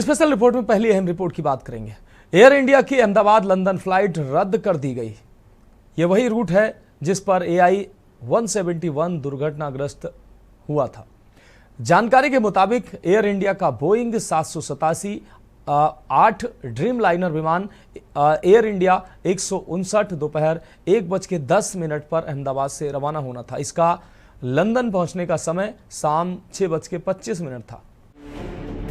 तो special report में पहली अहम रिपोर्ट की बात करेंगे। एयर इंडिया की अहमदाबाद लंदन फ्लाइट रद्द कर दी गई। ये वही रूट है जिस पर AI-171 दुर्घटनाग्रस्त हुआ था। जानकारी के मुताबिक एयर इंडिया का बोइंग 787 8 ड्रीम लाइनर विमान एयर इंडिया 159 दोपहर 1:10 पर अहमदाबाद से रवाना होना था। इसका लंदन पहुंचने का समय शाम 6:25 था।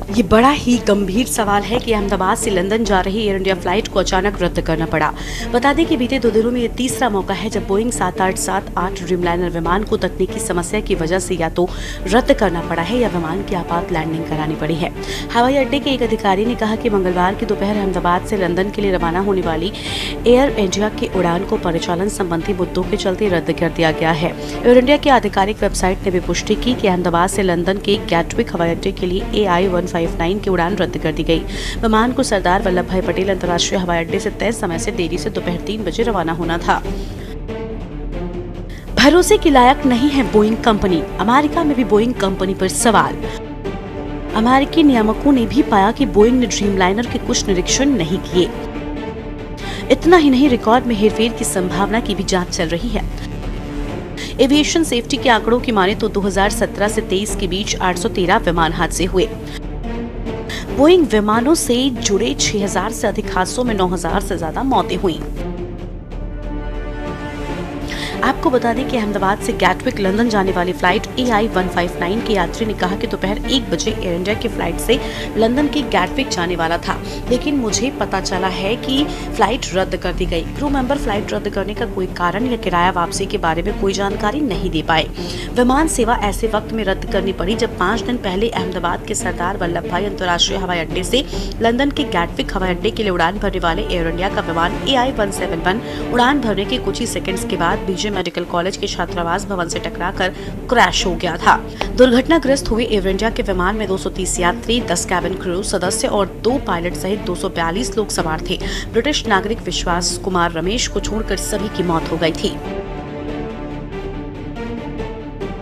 ये बड़ा ही गंभीर सवाल है कि अहमदाबाद से लंदन जा रही एयर इंडिया फ्लाइट को अचानक रद्द करना पड़ा। बता दें कि बीते 2 दिनों में ये तीसरा मौका है जब बोइंग 787-8 ड्रीमलाइनर विमान को तकनीकी समस्या की वजह से या तो रद्द करना पड़ा है या विमान की आपात लैंडिंग करानी पड़ी है। हवाई अड्डे के एक अधिकारी ने कहा कि मंगलवार की दोपहर अहमदाबाद से लंदन के लिए रवाना होने वाली एयर इंडिया की उड़ान को परिचालन संबंधी मुद्दों के चलते रद्द कर दिया गया है। एयर इंडिया की आधिकारिक वेबसाइट ने भी पुष्टि की कि अहमदाबाद से लंदन के गैटविक हवाई अड्डे के लिए AI-159 की उड़ान रद्द कर दी गई। विमान को सरदार वल्लभ भाई पटेल अंतर्राष्ट्रीय हवाई अड्डे से तय समय से देरी से दोपहर 3 बजे रवाना होना था। भरोसे के लायक नहीं है बोइंग कंपनी। अमेरिका में भी बोइंग कंपनी पर सवाल। अमेरिकी नियामकों ने भी पाया कि बोइंग ने ड्रीमलाइनर के कुछ निरीक्षण नहीं किए। इतना ही नहीं, रिकॉर्ड में हेरफेर की संभावना की भी जांच चल रही है। एविएशन सेफ्टी के आंकड़ों की माने तो 2017 से 23 के बीच 813 विमान हादसे हुए। बोइंग विमानों से जुड़े 6000 से अधिक हादसों में 9000 से ज्यादा मौतें हुई। आपको बता दें कि अहमदाबाद से गैटविक लंदन जाने वाली फ्लाइट AI-159 के यात्री ने कहा कि दोपहर 1 बजे एयर इंडिया की फ्लाइट से लंदन के गैटविक जाने वाला था, लेकिन मुझे पता चला है कि फ्लाइट रद्द कर दी गई। क्रू मेंबर फ्लाइट रद्द करने का कोई कारण या किराया वापसी के बारे में कोई जानकारी नहीं दे पाए। विमान सेवा ऐसे वक्त में रद्द करनी पड़ी जब 5 दिन पहले अहमदाबाद के सरदार वल्लभ भाई अंतर्राष्ट्रीय हवाई अड्डे से लंदन के गैटविक हवाई अड्डे के लिए उड़ान भरने वाले एयर इंडिया का विमान AI-171 उड़ान भरने के कुछ ही सेकंड्स के बाद बीजे मेडिकल कॉलेज के छात्रावास भवन से टकराकर क्रैश हो गया था। दुर्घटनाग्रस्त हुए एयर इंडिया के विमान में 230 यात्री, 10 कैबिन क्रू सदस्य और 2 पायलट सहित 242 लोग सवार थे। ब्रिटिश नागरिक विश्वास कुमार रमेश को छोड़कर सभी की मौत हो गई थी।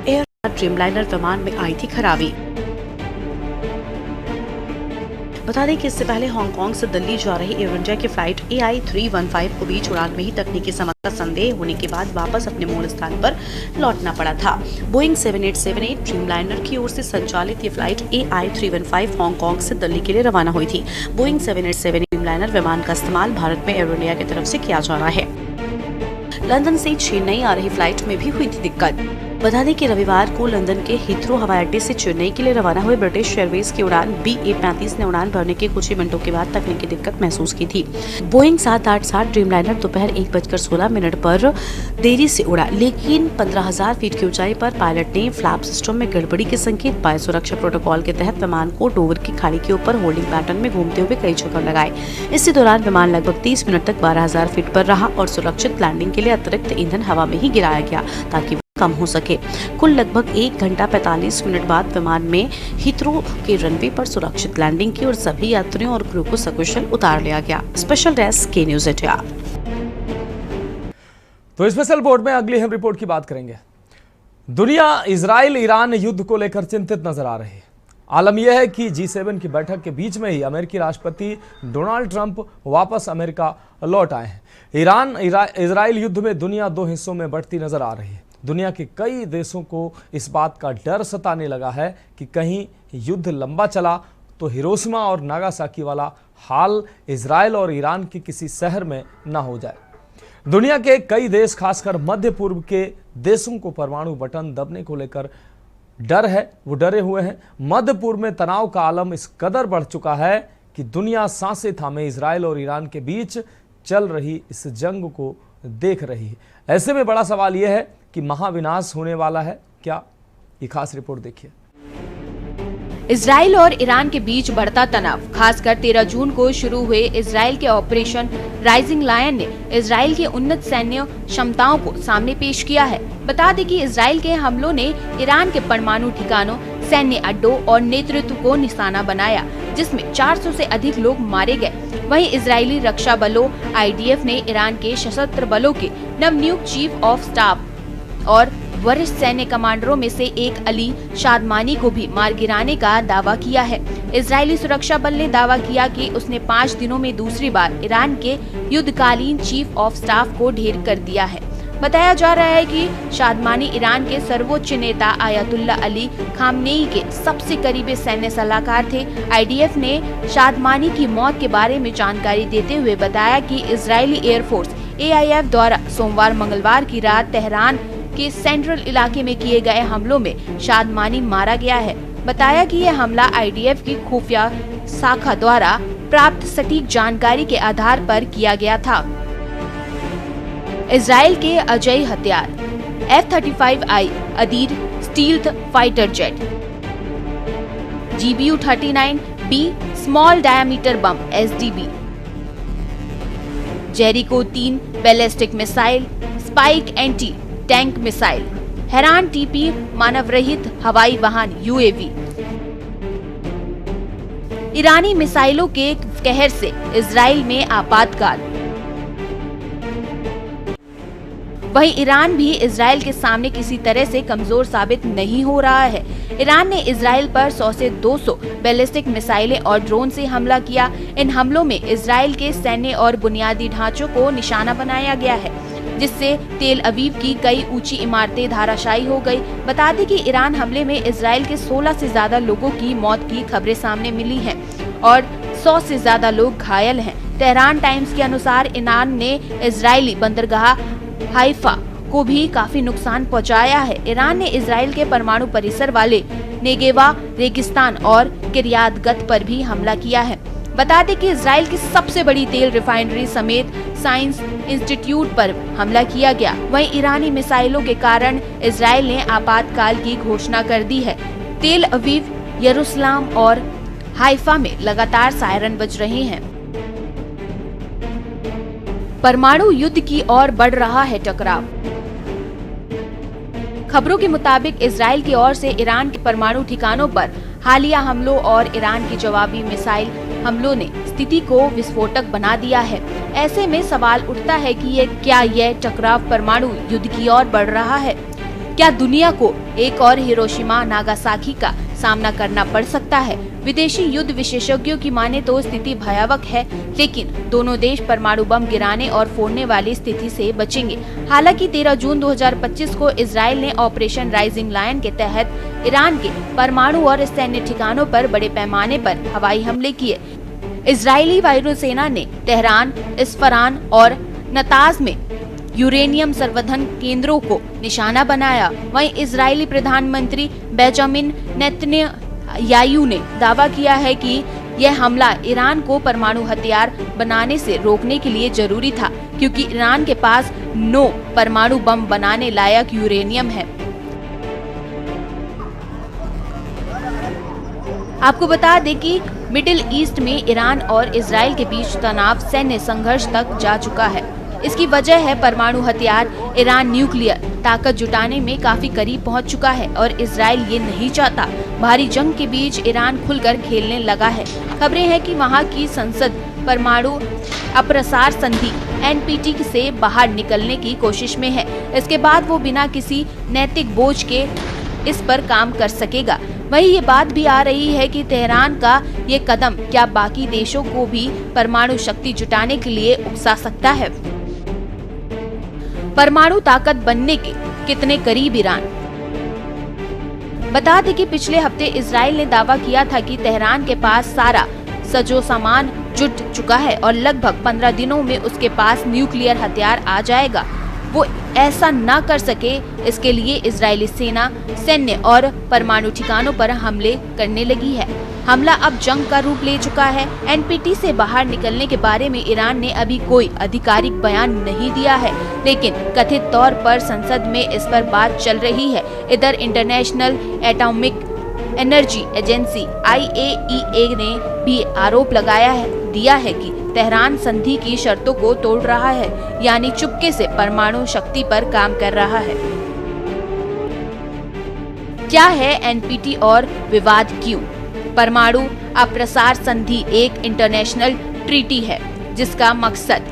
एयर ड्रीमलाइनर विमान में आई थी खराबी। बता दें कि इससे पहले हांगकांग से दिल्ली जा रही एयर इंडिया की फ्लाइट AI-315 को बीच उड़ान में ही तकनीकी समस्या संदेह होने के बाद वापस अपने मूल स्थान पर लौटना पड़ा था। बोइंग 7878 ड्रीमलाइनर की ओर से संचालित ये फ्लाइट AI-315 हांगकांग से दिल्ली के लिए रवाना हुई थी। बोइंग 787 ड्रीमलाइनर विमान का इस्तेमाल भारत में एयर इंडिया की तरफ से किया जा रहा है। लंदन से चेन्नई आ रही फ्लाइट में भी हुई थी दिक्कत। बता दें कि रविवार को लंदन के हीथ्रो हवाई अड्डे से चेन्नई के लिए रवाना हुए ब्रिटिश एयरवेज की उड़ान BA-35 ने उड़ान भरने के कुछ ही मिनटों के बाद तकनीकी दिक्कत महसूस की थी। बोइंग 787 ड्रीमलाइनर दोपहर 1:16 पर देरी से उड़ा, लेकिन 15,000 फीट की ऊंचाई पर पायलट ने फ्लैप सिस्टम में गड़बड़ी के संकेत पाए। सुरक्षा प्रोटोकॉल के तहत विमान को डोवर की खाड़ी के ऊपर होल्डिंग पैटर्न में घूमते हुए कई चक्कर लगाए। इसी दौरान विमान लगभग 30 मिनट तक 12,000 फीट पर रहा और सुरक्षित लैंडिंग के लिए अतिरिक्त ईंधन हवा में ही गिराया गया ताकि कम हो सके। कुल लगभग 1 घंटा 45 मिनट बाद विमान में हीथ्रो के रनवे पर सुरक्षित लैंडिंग की और सभी यात्रियों और क्रू को सकुशल उतार लिया गया। स्पेशल डेस्क के न्यूज़ इंडिया। तो स्पेशल रिपोर्ट में अगली हम रिपोर्ट की बात करेंगे। दुनिया इजराइल ईरान युद्ध को लेकर चिंतित नजर आ रही है। आलम यह है कि G7 की बैठक के बीच में ही अमेरिकी राष्ट्रपति डोनाल्ड ट्रंप वापस अमेरिका लौट आए हैं। ईरान इजराइल युद्ध में दुनिया 2 हिस्सों में बढ़ती नजर आ रही है। दुनिया के कई देशों को इस बात का डर सताने लगा है कि कहीं युद्ध लंबा चला तो हिरोशिमा और नागासाकी वाला हाल इजराइल और ईरान के किसी शहर में ना हो जाए। दुनिया के कई देश, खासकर मध्य पूर्व के देशों को परमाणु बटन दबने को लेकर डर है, वो डरे हुए हैं। मध्य पूर्व में तनाव का आलम इस कदर बढ़ चुका है कि दुनिया सांसें थामे इजराइल और ईरान के बीच चल रही इस जंग को देख रही है। ऐसे में बड़ा सवाल यह है कि महाविनाश होने वाला है क्या? ये खास रिपोर्ट देखिए। इजराइल और ईरान के बीच बढ़ता तनाव, खासकर 13 जून को शुरू हुए इजराइल के ऑपरेशन राइजिंग लायन ने इजराइल की उन्नत सैन्य क्षमताओं को सामने पेश किया है। बता दें कि इजराइल के हमलों ने ईरान के परमाणु ठिकानों, सैन्य अड्डों और नेतृत्व को निशाना बनाया, जिसमें 400 से अधिक लोग मारे गए। वहीं इजरायली रक्षा बलों IDF ने ईरान के सशस्त्र बलों के नवनियुक्त चीफ ऑफ स्टाफ और वरिष्ठ सैन्य कमांडरों में से एक अली शादमानी को भी मार गिराने का दावा किया है। इजरायली सुरक्षा बल ने दावा किया कि उसने 5 दिनों में दूसरी बार ईरान के युद्धकालीन चीफ ऑफ स्टाफ को ढेर कर दिया है। बताया जा रहा है कि शादमानी ईरान के सर्वोच्च नेता आयतुल्ला अली खामनेई के सबसे करीबी सैन्य सलाहकार थे। आईडीएफ ने शादमानी की मौत के बारे में जानकारी देते हुए बताया कि इजरायली एयरफोर्स AIF द्वारा सोमवार मंगलवार की रात तेहरान के सेंट्रल इलाके में किए गए हमलों में शादमानी मारा गया है। बताया कि यह हमला IDF की खुफिया शाखा द्वारा प्राप्त सटीक जानकारी के आधार पर किया गया था। इजराइल के अजय हथियार F-35I Adir stealth fighter jet, GBU-39B small diameter bomb SDB, Jericho 3 ballistic missile, spike anti tank missile, Heron TP मानव रहित हवाई वाहन UAV। ईरानी मिसाइलों के कहर से इजराइल में आपातकाल। वहीं ईरान भी इजराइल के सामने किसी तरह से कमजोर साबित नहीं हो रहा है। ईरान ने इजराइल पर 100 से 200 बैलिस्टिक मिसाइलें और ड्रोन से हमला किया। इन हमलों में इजराइल के सैन्य और बुनियादी ढांचों को निशाना बनाया गया है, जिससे तेल अवीव की कई ऊंची इमारतें धाराशायी हो गई। बता दें कि ईरान हमले में इजराइल के 16 से ज्यादा लोगों की मौत की खबरें सामने मिली हैं और 100 से ज्यादा लोग घायल हैं। तेहरान टाइम्स के अनुसार ईरान ने इजरायली बंदरगाह हाइफा को भी काफी नुकसान पहुंचाया है। ईरान ने इजराइल के परमाणु परिसर वाले नेगेवा रेगिस्तान और किरियात गत पर भी हमला किया है। बता दें कि इजराइल की सबसे बड़ी तेल रिफाइनरी समेत साइंस इंस्टीट्यूट पर हमला किया गया। वहीं ईरानी मिसाइलों के कारण इजराइल ने आपातकाल की घोषणा कर दी है। तेल अवीव, यरूशलेम और हाइफा में लगातार सायरन बज रहे हैं। परमाणु युद्ध की ओर बढ़ रहा है टकराव। खबरों के मुताबिक इजराइल की ओर से ईरान के परमाणु ठिकानों पर हालिया हमलों और ईरान की जवाबी मिसाइल हमलों ने स्थिति को विस्फोटक बना दिया है। ऐसे में सवाल उठता है कि क्या यह टकराव परमाणु युद्ध की ओर बढ़ रहा है? क्या दुनिया को एक और हिरोशिमा नागासाकी का सामना करना पड़ सकता है? विदेशी युद्ध विशेषज्ञों की माने तो स्थिति भयावह है, लेकिन दोनों देश परमाणु बम गिराने और फोड़ने वाली स्थिति से बचेंगे। हालांकि 13 जून 2025 को इजराइल ने ऑपरेशन राइजिंग लायन के तहत ईरान के परमाणु और सैन्य ठिकानों पर बड़े पैमाने पर हवाई हमले किए। इजरायली वायुसेना ने तेहरान, इस्फरान और नताज में यूरेनियम संवर्धन केंद्रों को निशाना बनाया। वहीं इजरायली प्रधानमंत्री बेंजामिन नेतन्याहू ने दावा किया है कि यह हमला ईरान को परमाणु हथियार बनाने से रोकने के लिए जरूरी था, क्योंकि ईरान के पास 9 परमाणु बम बनाने लायक यूरेनियम है। आपको बता दें कि मिडिल ईस्ट में ईरान और इजराइल के बीच तनाव सैन्य संघर्ष तक जा चुका है। इसकी वजह है परमाणु हथियार। ईरान न्यूक्लियर ताकत जुटाने में काफी करीब पहुंच चुका है और इजराइल ये नहीं चाहता। भारी जंग के बीच ईरान खुलकर खेलने लगा है। खबरें हैं कि वहां की संसद परमाणु अप्रसार संधि NPT से बाहर निकलने की कोशिश में है। इसके बाद वो बिना किसी नैतिक बोझ के इस पर काम कर सकेगा। वहीं ये बात भी आ रही है कि तेहरान का ये कदम क्या बाकी देशों को भी परमाणु शक्ति जुटाने के लिए उकसा सकता है। परमाणु ताकत बनने के कितने करीब ईरान? बता दें कि पिछले हफ्ते इजराइल ने दावा किया था कि तेहरान के पास सारा सजो सामान जुट चुका है और लगभग 15 दिनों में उसके पास न्यूक्लियर हथियार आ जाएगा। वो ऐसा न कर सके, इसके लिए इजरायली सेना सैन्य और परमाणु ठिकानों पर हमले करने लगी है। हमला अब जंग का रूप ले चुका है। NPT से बाहर निकलने के बारे में ईरान ने अभी कोई आधिकारिक बयान नहीं दिया है, लेकिन कथित तौर पर संसद में इस पर बात चल रही है। इधर international atomic energy agency IAEA ने भी आरोप दिया है कि तेहरान संधि की शर्तों को तोड़ रहा है, यानी चुपके से परमाणु शक्ति पर काम कर रहा है। क्या है NPT और विवाद क्यों? परमाणु अप्रसार संधि एक इंटरनेशनल ट्रीटी है जिसका मकसद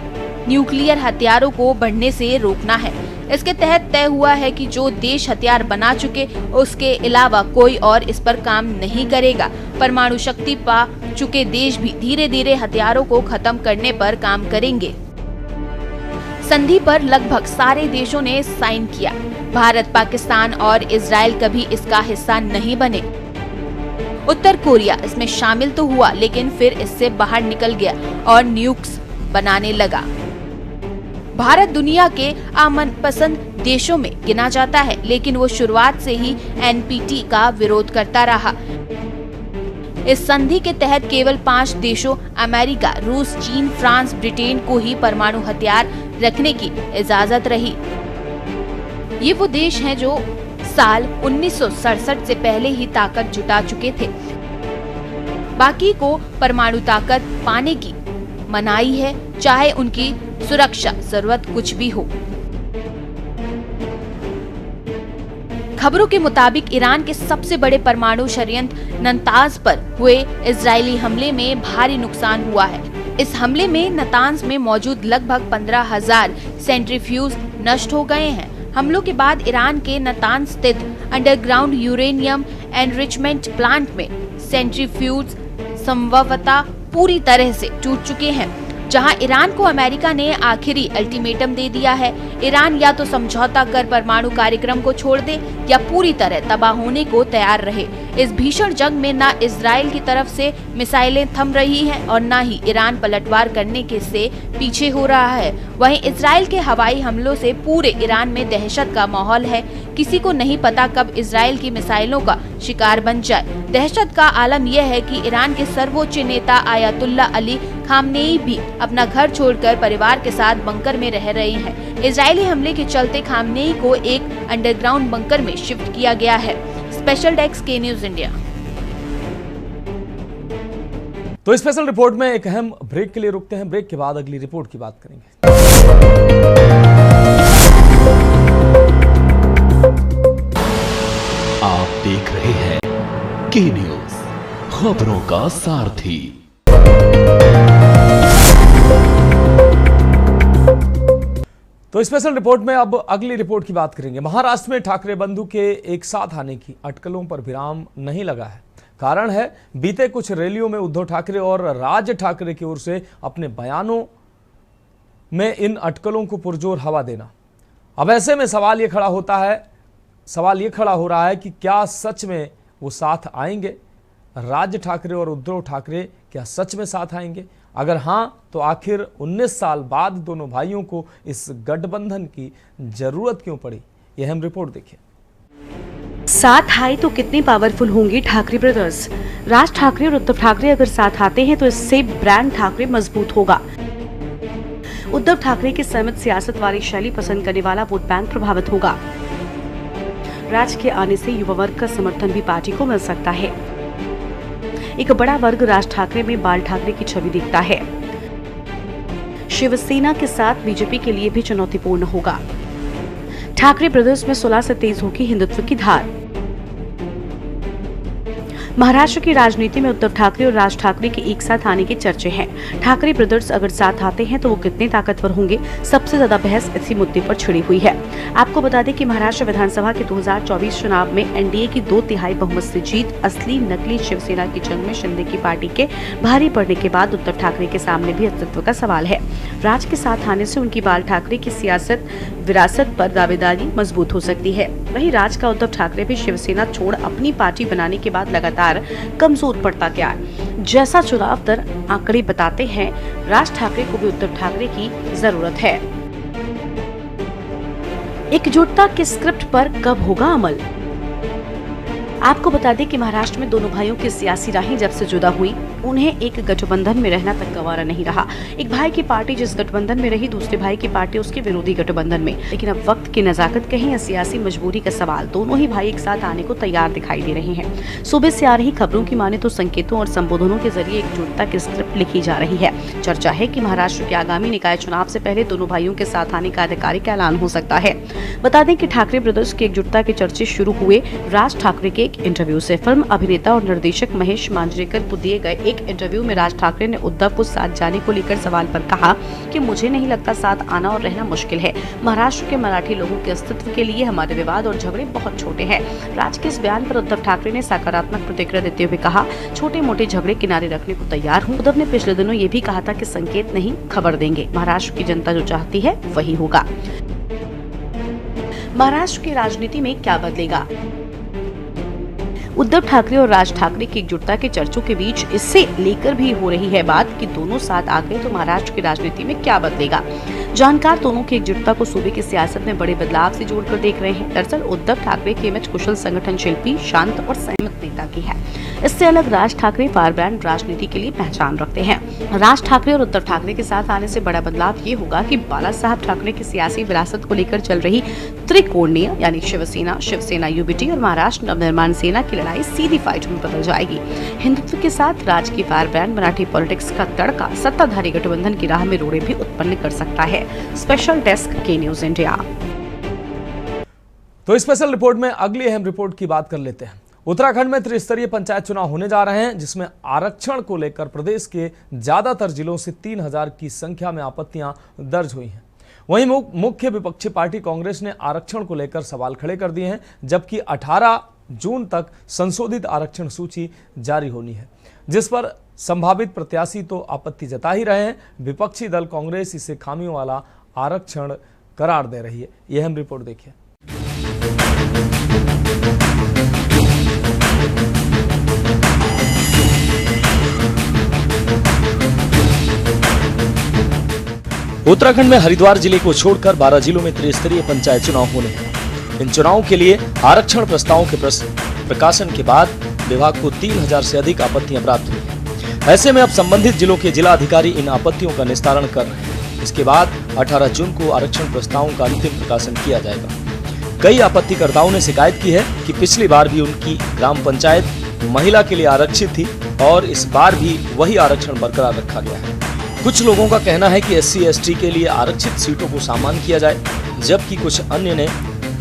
न्यूक्लियर हथियारों को बढ़ने से रोकना है। इसके तहत तय हुआ है कि जो देश हथियार बना चुके उसके अलावा कोई और इस पर काम नहीं करेगा। परमाणु शक्ति पा चुके देश भी धीरे धीरे हथियारों को खत्म करने पर काम करेंगे। संधि पर लगभग सारे देशों ने साइन किया। भारत, पाकिस्तान और इजराइल कभी इसका हिस्सा नहीं बने। उत्तर कोरिया इसमें शामिल तो हुआ, लेकिन फिर इससे बाहर निकल गया और न्यूक्स बनाने लगा। भारत दुनिया के मनपसंद देशों में गिना जाता है, लेकिन वो शुरुआत से ही एनपीटी का विरोध करता रहा। इस संधि के तहत केवल 5 देशों अमेरिका, रूस, चीन, फ्रांस, ब्रिटेन को ही परमाणु हथियार रखने की इजाजत रही। ये वो देश हैं जो साल 1967 से पहले ही ताकत जुटा चुके थे। बाकी को परमाणु ताकत पाने की मनाही है, चाहे उनकी सुरक्षा जरूरत कुछ भी हो। खबरों के मुताबिक ईरान के सबसे बड़े परमाणु षड्यंत्र नतांज पर हुए इजरायली हमले में भारी नुकसान हुआ है। इस हमले में नतांज में मौजूद लगभग 15,000 सेंट्रीफ्यूज नष्ट हो गए हैं। हमलों के बाद ईरान के नतांज स्थित अंडरग्राउंड यूरेनियम एनरिचमेंट प्लांट में सेंट्रीफ्यूज संभवतः पूरी तरह से टूट चुके हैं, जहां ईरान को अमेरिका ने आखिरी अल्टीमेटम दे दिया है। ईरान या तो समझौता कर परमाणु कार्यक्रम को छोड़ दे या पूरी तरह तबाह होने को तैयार रहे। इस भीषण जंग में न इजराइल की तरफ से मिसाइलें थम रही हैं और न ही ईरान पलटवार करने के से पीछे हो रहा है। वहीं इजराइल के हवाई हमलों से पूरे ईरान में दहशत का माहौल है। किसी को नहीं पता कब इजराइल की मिसाइलों का शिकार बन जाए। दहशत का आलम यह है कि ईरान के सर्वोच्च नेता आयतुल्ला अली खामनेई भी अपना घर छोड़कर परिवार के साथ बंकर में रह रहे हैं। इजरायली हमले के चलते खामनेई को एक अंडरग्राउंड बंकर में शिफ्ट किया गया है। स्पेशल डेस्क के न्यूज इंडिया। तो स्पेशल रिपोर्ट में एक अहम ब्रेक के लिए रुकते हैं। ब्रेक के बाद अगली रिपोर्ट की बात करेंगे। आप देख रहे हैं के न्यूज, खबरों का सारथी। तो स्पेशल रिपोर्ट में अब अगली रिपोर्ट की बात करेंगे। महाराष्ट्र में ठाकरे बंधु के एक साथ आने की अटकलों पर विराम नहीं लगा है। कारण है बीते कुछ रैलियों में उद्धव ठाकरे और राज ठाकरे की ओर से अपने बयानों में इन अटकलों को पुरजोर हवा देना। अब ऐसे में सवाल ये खड़ा हो रहा है कि क्या सच में वो साथ आएंगे? राज ठाकरे और उद्धव ठाकरे क्या सच में साथ आएंगे? अगर हां, तो आखिर 19 साल बाद दोनों भाइयों को इस गठबंधन की जरूरत क्यों पड़ी? यह हम रिपोर्ट देखिए। साथ आए तो कितने पावरफुल होंगे ठाकरे ब्रदर्स? राज ठाकरे और उद्धव ठाकरे अगर साथ आते हैं तो इससे ब्रांड ठाकरे मजबूत होगा। उद्धव ठाकरे की सहमत सियासत वाली शैली पसंद करने वाला वोट बैंक प्रभावित होगा। राज के आने से युवा वर्ग का समर्थन भी पार्टी को मिल सकता है। एक बड़ा वर्ग राज ठाकरे में बाल ठाकरे की छवि देखता है। शिवसेना के साथ बीजेपी के लिए भी चुनौतीपूर्ण होगा। ठाकरे ब्रदर्स में 16 से तेज होगी हिंदुत्व की धार। महाराष्ट्र की राजनीति में उद्धव ठाकरे और राज ठाकरे के एक साथ आने के चर्चे हैं। ठाकरे ब्रदर्स अगर साथ आते हैं तो वो कितने ताकतवर होंगे, सबसे ज्यादा बहस इसी मुद्दे पर छिड़ी हुई है। आपको बता दें कि महाराष्ट्र विधानसभा के 2024 चुनाव में एनडीए की 2/3 बहुमत से जीत असली नकली शिवसेना की जंग में शिंदे की पार्टी के भारी पड़ने के बाद उद्धव ठाकरे के सामने भी अस्तित्व का सवाल है। राज के साथ आने से उनकी बाल ठाकरे की सियासत विरासत पर दावेदारी मजबूत हो सकती है। वहीं राज का उद्धव ठाकरे भी शिवसेना छोड़ अपनी पार्टी बनाने के बाद लगातार कमजोर पड़ता गया। जैसा चुनाव दर आंकड़े बताते हैं, राज ठाकरे को भी उद्धव ठाकरे की जरूरत है। एकजुटता के स्क्रिप्ट पर कब होगा अमल? आपको बता दें कि महाराष्ट्र में दोनों भाइयों की सियासी राहें जब से जुदा हुई, उन्हें एक गठबंधन में रहना तक गवारा नहीं रहा। एक भाई की पार्टी जिस गठबंधन में रही, दूसरे भाई की पार्टी उसके विरोधी गठबंधन में। लेकिन अब वक्त की नजाकत कहें या सियासी मजबूरी का सवाल, दोनों ही भाई एक साथ आने को तैयार दिखाई दे रहे हैं। सुबह से आ रही खबरों की माने तो संकेतों और संबोधनों के जरिए एकजुटता की स्क्रिप्ट लिखी जा रही है। चर्चा है कि महाराष्ट्र के आगामी निकाय चुनाव से पहले दोनों भाइयों के साथ आने का आधिकारिक ऐलान हो सकता है। बता दें कि ठाकरे ब्रदर्स की एकजुटता के चर्चे शुरू हुए राज ठाकरे के एक इंटरव्यू से। फिल्म अभिनेता और निर्देशक महेश मांजरेकर को दिए गए एक एक इंटरव्यू में राज ठाकरे ने उद्धव को साथ जाने को लेकर सवाल पर कहा कि मुझे नहीं लगता साथ आना और रहना मुश्किल है। महाराष्ट्र के मराठी लोगों के अस्तित्व के लिए हमारे विवाद और झगड़े बहुत छोटे हैं। राज के इस बयान पर उद्धव ठाकरे ने सकारात्मक प्रतिक्रिया देते हुए कहा, छोटे मोटे झगड़े किनारे रखने को तैयार हूँ। उद्धव ने पिछले दिनों ये भी कहा था कि संकेत नहीं खबर देंगे। महाराष्ट्र की जनता जो चाहती है वही होगा। महाराष्ट्र की राजनीति में क्या बदलेगा? उद्धव ठाकरे और राज ठाकरे की एकजुटता के चर्चों के बीच इससे लेकर भी हो रही है बात कि दोनों साथ आ गए तो महाराष्ट्र की राजनीति में क्या बदलेगा। जानकार दोनों की एकजुटता को सूबे की सियासत में बड़े बदलाव से जोड़कर देख रहे हैं। दरअसल उद्धव ठाकरे की इमेज कुशल संगठन शिल्पी, शांत और संयमित नेता की है। इससे अलग राज ठाकरे फायरब्रांड राजनीति के लिए पहचान रखते हैं। राज ठाकरे और उद्धव ठाकरे के साथ आने से बड़ा बदलाव ये होगा कि बाला साहब ठाकरे की सियासी विरासत को लेकर चल रही त्रिकोणीय यानी शिवसेना यूबीटी और महाराष्ट्र नवनिर्माण सेना की लड़ाई सीधी फाइट में बदल जाएगी। हिंदुत्व के साथ राज की फायरब्रांड मराठी पॉलिटिक्स का तड़का सत्ताधारी गठबंधन की राह में रोड़े भी उत्पन्न कर सकता है। स्पेशल डेस्क के न्यूज इंडिया। तो स्पेशल रिपोर्ट में अगली अहम रिपोर्ट की बात कर लेते हैं। उत्तराखंड में त्रिस्तरीय पंचायत चुनाव होने जा रहे हैं, जिसमें आरक्षण को लेकर प्रदेश के ज्यादातर जिलों से 3000 की संख्या में आपत्तियां दर्ज हुई हैं। वहीं मुख्य विपक्षी पार्टी कांग्रेस ने आरक्षण को लेकर सवाल खड़े कर दिए हैं, जबकि 18 जून तक संशोधित आरक्षण सूची जारी होनी है, जिस पर संभावित प्रत्याशी तो आपत्ति जता ही रहे हैं। विपक्षी दल कांग्रेस इसे खामियों वाला आरक्षण करार दे रही है। यह अहम रिपोर्ट देखिए। उत्तराखंड में हरिद्वार जिले को छोड़कर 12 जिलों में त्रिस्तरीय पंचायत चुनाव होने हैं। इन चुनावों के लिए आरक्षण प्रस्तावों के प्रकाशन के बाद विभाग को 3000 से अधिक आपत्तियां प्राप्त हुई हैं। ऐसे में अब संबंधित जिलों के जिला अधिकारी इन आपत्तियों का निस्तारण कर रहे हैं। इसके बाद 18 जून को आरक्षण प्रस्तावों का अंतिम प्रकाशन किया जाएगा। कई आपत्तिकर्ताओं ने शिकायत की है कि पिछली बार भी उनकी ग्राम पंचायत महिला के लिए आरक्षित थी और इस बार भी वही आरक्षण बरकरार रखा गया है। कुछ लोगों का कहना है कि SC/ST के लिए आरक्षित सीटों को सामान्य किया जाए, जबकि कुछ अन्य ने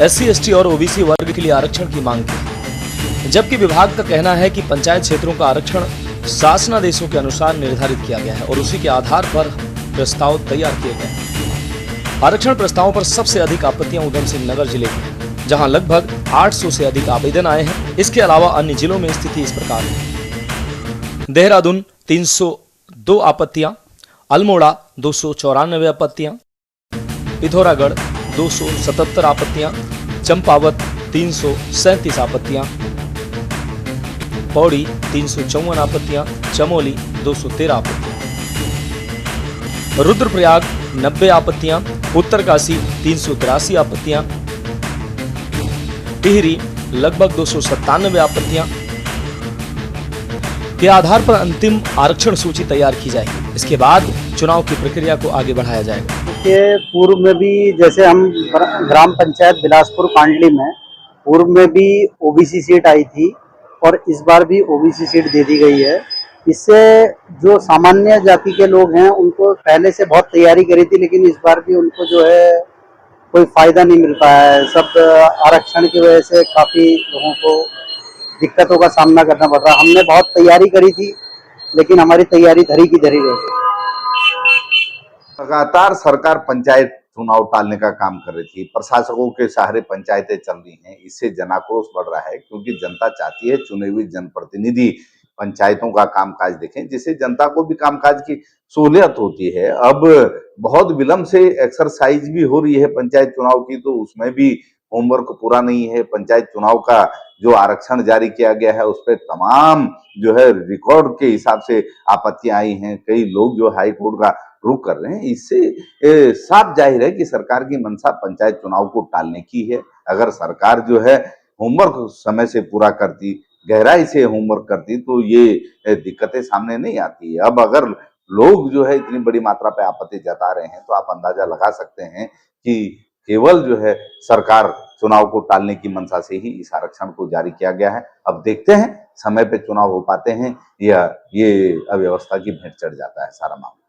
SC/ST और OBC वर्ग के लिए आरक्षण की मांग की। जबकि विभाग का कहना है कि पंचायत क्षेत्रों का आरक्षण शासनादेशों के अनुसार निर्धारित किया गया है और उसी के आधार पर प्रस्ताव तैयार किए गए। आरक्षण प्रस्तावों पर सबसे अधिक आपत्तियां उधम सिंह नगर जिले की हैं, जहां लगभग 800 से अधिक आवेदन आए हैं। इसके अलावा अन्य जिलों में स्थिति इस प्रकार है। देहरादून 302 आपत्तियां, अल्मोड़ा 294 आपत्तियां, पिथौरागढ़ 277 आपत्तियां, चंपावत 337 आपत्तियां, पौड़ी 354 आपत्तियां, चमोली 213 आपत्तियां, रुद्रप्रयाग 90 आपत्तियां, उत्तरकाशी 383 आपत्तियां, टिहरी लगभग 297 आपत्तियां के आधार पर अंतिम आरक्षण सूची तैयार की जाएगी। इसके बाद चुनाव की प्रक्रिया को आगे बढ़ाया जाएगा। देखिए, पूर्व में भी जैसे हम ग्राम पंचायत बिलासपुर कांडली में पूर्व में भी OBC सीट आई थी और इस बार भी OBC सीट दे दी गई है। इससे जो सामान्य जाति के लोग हैं उनको पहले से बहुत तैयारी करी थी, लेकिन इस बार भी उनको जो है कोई फायदा नहीं मिल पाया है। सब आरक्षण की वजह से काफी लोगों को दिक्कतों का सामना करना पड़ रहा। हमने बहुत तैयारी करी थी, लेकिन हमारी तैयारी धरी की धरी रह गई। लगातार सरकार पंचायत चुनाव टालने का काम कर रही थी। प्रशासकों के सहारे पंचायतें चल रही हैं। इससे जनाक्रोश बढ़ रहा है, क्योंकि जनता चाहती है चुने हुए जनप्रतिनिधि पंचायतों का कामकाज देखें, जिससे जनता को भी कामकाज की सहूलियत होती है। अब बहुत विलंब से एक्सरसाइज भी हो रही है पंचायत चुनाव की, तो उसमें भी होमवर्क पूरा नहीं है। पंचायत चुनाव का जो आरक्षण जारी किया गया है उस पर तमाम जो है रिकॉर्ड के हिसाब से आपत्तियां आई हैं। कई लोग जो हाई कोर्ट का रुख कर रहे हैं। इससे साफ जाहिर है कि सरकार की मंशा पंचायत चुनाव को टालने की है। अगर सरकार जो है होमवर्क समय से पूरा करती, गहराई से होमवर्क करती, तो ये दिक्कतें सामने नहीं आती। अब अगर लोग जो है इतनी बड़ी मात्रा पे आपत्ति जता रहे हैं, तो आप अंदाजा लगा सकते हैं कि केवल जो है सरकार चुनाव को टालने की मंशा से ही इस आरक्षण को जारी किया गया है। अब देखते हैं समय पे चुनाव हो पाते हैं या ये अव्यवस्था की भेंट चढ़ जाता है सारा मामला।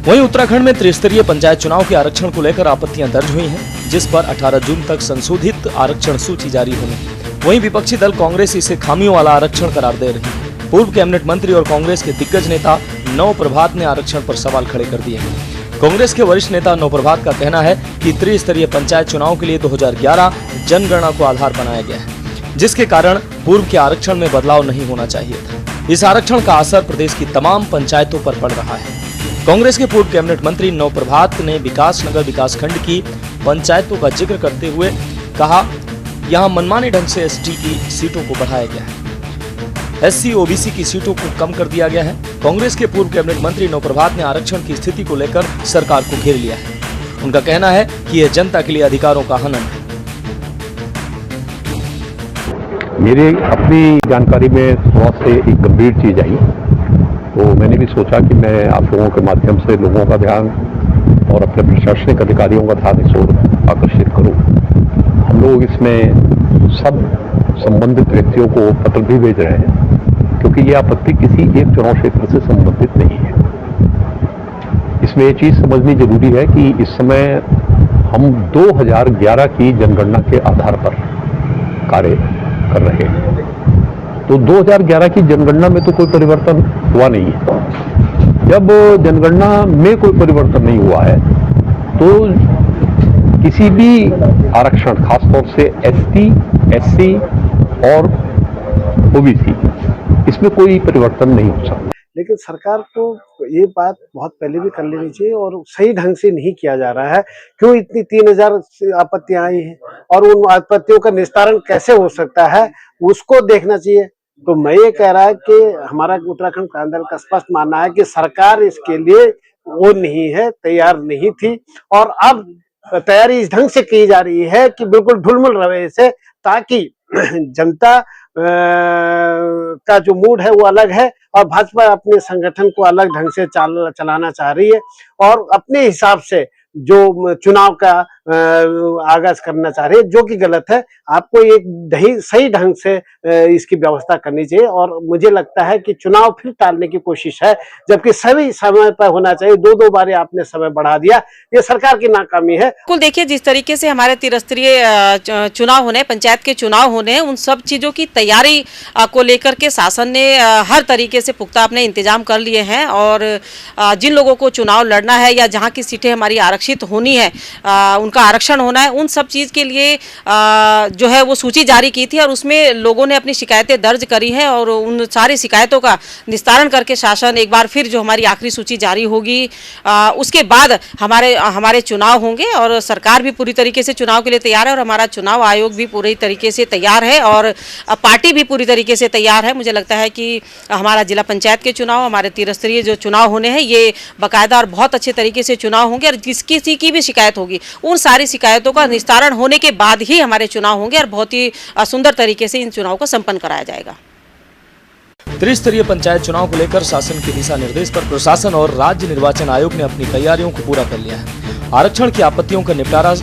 वहीं उत्तराखंड में त्रिस्तरीय पंचायत चुनाव के आरक्षण को लेकर आपत्तियां दर्ज हुई हैं, जिस पर 18 जून तक संशोधित आरक्षण सूची जारी होनी। वहीं विपक्षी दल कांग्रेस इसे खामियों वाला आरक्षण करार दे रही है। पूर्व कैबिनेट मंत्री और कांग्रेस के दिग्गज नेता नव प्रभात ने आरक्षण पर सवाल खड़े कर दिए हैं। कांग्रेस के वरिष्ठ नेता नव प्रभात का कहना है कि त्रिस्तरीय पंचायत चुनाव के लिए 2011 जनगणना को आधार बनाया गया है, जिसके कारण पूर्व के आरक्षण में बदलाव नहीं होना चाहिए था। इस आरक्षण का असर प्रदेश की तमाम पंचायतों पर पड़ रहा है। कांग्रेस के पूर्व कैबिनेट मंत्री नव प्रभात ने विकासनगर विकासखंड की पंचायतों का जिक्र करते हुए कहा, यहां मनमाने ढंग से एसटी की सीटों को बढ़ाया गया है, एससी ओबीसी की सीटों को कम कर दिया गया है। कांग्रेस के पूर्व कैबिनेट मंत्री नव प्रभात ने आरक्षण की स्थिति को लेकर सरकार को घेर लिया है। उनका कहना है कि यह जनता के लिए अधिकारों का हनन है। मेरे अपनी जानकारी में थोड़ा से एक गंभीर चीज आई, तो मैंने भी सोचा कि मैं आप लोगों के माध्यम से लोगों का ध्यान और अपने प्रशासनिक अधिकारियों का ध्यान इस ओर आकर्षित करूं। हम लोग इसमें सब संबंधित व्यक्तियों को पत्र भी भेज रहे हैं, क्योंकि ये आपत्ति किसी एक चुनाव क्षेत्र से संबंधित नहीं है। इसमें ये चीज समझनी जरूरी है कि इस समय हम 2011 की जनगणना के आधार पर कार्य कर रहे हैं। तो 2011 की जनगणना में तो कोई परिवर्तन हुआ नहीं है। जब जनगणना में कोई परिवर्तन नहीं हुआ है तो किसी भी आरक्षण, खासतौर से एसटी, एससी और ओबीसी, इसमें कोई परिवर्तन नहीं हो सकता। लेकिन सरकार को ये बात बहुत पहले भी कर लेनी चाहिए और सही ढंग से नहीं किया जा रहा है। क्यों इतनी 3000 आपत्तियां आई हैं और उन आपत्तियों का निस्तारण कैसे हो सकता है, उसको देखना चाहिए। तो मैं ये कह रहा है कि हमारा उत्तराखंड क्रांति दल का स्पष्ट मानना है कि सरकार इसके लिए वो नहीं है, तैयार नहीं थी, और अब तैयारी इस ढंग से की जा रही है कि बिल्कुल ढुलमुल रवैये से, ताकि जनता का जो मूड है वो अलग है और भाजपा अपने संगठन को अलग ढंग से चलाना चाह रही है और अपने हिसाब से जो चुनाव का आगाज करना चाह रही है, जो कि गलत है। आपको एक सही ढंग से इसकी व्यवस्था करनी चाहिए और मुझे लगता है कि चुनाव फिर टालने की कोशिश है, जबकि सभी समय पर होना चाहिए। दो बार आपने समय बढ़ा दिया, ये सरकार की नाकामी है। कुल देखिए, जिस तरीके से हमारे त्रिस्तरीय चुनाव होने, पंचायत के चुनाव होने हैं, उन सब चीज़ों की तैयारी को लेकर के शासन ने हर तरीके से पुख्ता अपने इंतजाम कर लिए हैं और जिन लोगों को चुनाव लड़ना है या जहाँ की सीटें हमारी आरक्षित होनी है, उनका आरक्षण होना है, उन सब चीज़ के लिए जो है वो सूची जारी की थी और उसमें लोगों ने अपनी शिकायतें दर्ज करी हैं और उन सारी शिकायतों का निस्तारण करके शासन एक बार फिर जो हमारी आखिरी सूची जारी होगी उसके बाद हमारे चुनाव होंगे और सरकार भी पूरी तरीके से चुनाव के लिए तैयार है और हमारा चुनाव आयोग भी पूरी तरीके से तैयार है और पार्टी भी पूरी तरीके से तैयार है। मुझे लगता है कि हमारा जिला पंचायत के चुनाव, हमारे त्रिस्तरीय जो चुनाव होने हैं, ये बाकायदा और बहुत अच्छे तरीके से चुनाव होंगे और किसी की भी शिकायत होगी, उन सारी शिकायतों का निस्तारण होने के बाद ही हमारे चुनाव होंगे और बहुत ही सुंदर तरीके से इन चुनाव को संपन्न कराया जाएगा। त्रिस्तरीय पंचायत चुनाव को लेकर शासन के दिशा निर्देश पर प्रशासन और राज्य निर्वाचन आयोग ने अपनी तैयारियों को पूरा कर लिया है। आरक्षण की आपत्तियों का निपटारा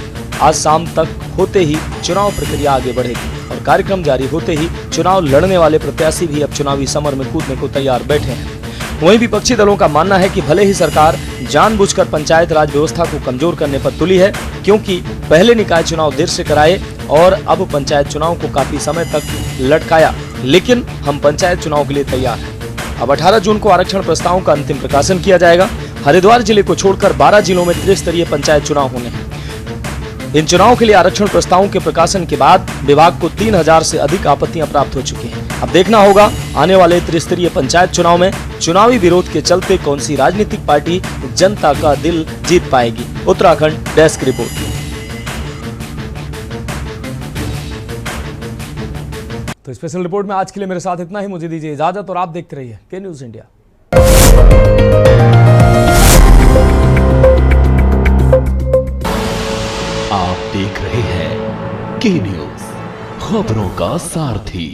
आज शाम तक होते ही चुनाव प्रक्रिया आगे बढ़ेगी और कार्यक्रम जारी होते ही चुनाव लड़ने वाले प्रत्याशी भी अब चुनावी समर में कूदने को तैयार बैठे हैं। वहीं विपक्षी दलों का मानना है कि भले ही सरकार जानबूझकर पंचायत राज व्यवस्था को कमजोर करने पर तुली है, क्योंकि पहले निकाय चुनाव देर से कराए और अब पंचायत चुनाव को काफी समय तक लटकाया, लेकिन हम पंचायत चुनाव के लिए तैयार हैं। अब 18 जून को आरक्षण प्रस्तावों का अंतिम प्रकाशन किया जाएगा। हरिद्वार जिले को छोड़कर 12 जिलों में त्रिस्तरीय पंचायत चुनाव होने हैं। इन चुनावों के लिए आरक्षण प्रस्तावों के प्रकाशन के बाद विभाग को 3000 से अधिक आपत्तियां प्राप्त हो चुकी हैं। अब देखना होगा आने वाले त्रिस्तरीय पंचायत चुनाव में चुनावी विरोध के चलते कौन सी राजनीतिक पार्टी जनता का दिल जीत पाएगी। Uttarakhand desk report. तो स्पेशल रिपोर्ट में आज के लिए मेरे साथ इतना ही। मुझे दीजिए इजाजत और आप देखते रहिए के न्यूज इंडिया। आप देख रहे हैं के न्यूज, खबरों का सारथी।